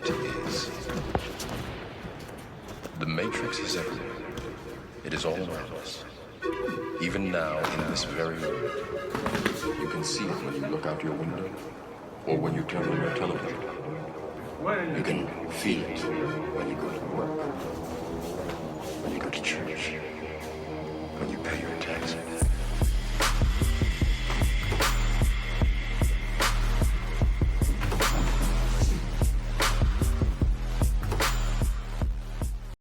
it is. The Matrix is everywhere. It is all around us. Even now, in this very room. You can see it when you look out your window, or when you turn on your television. You can feel it when you go to work, when you go to church, when you pay your taxes.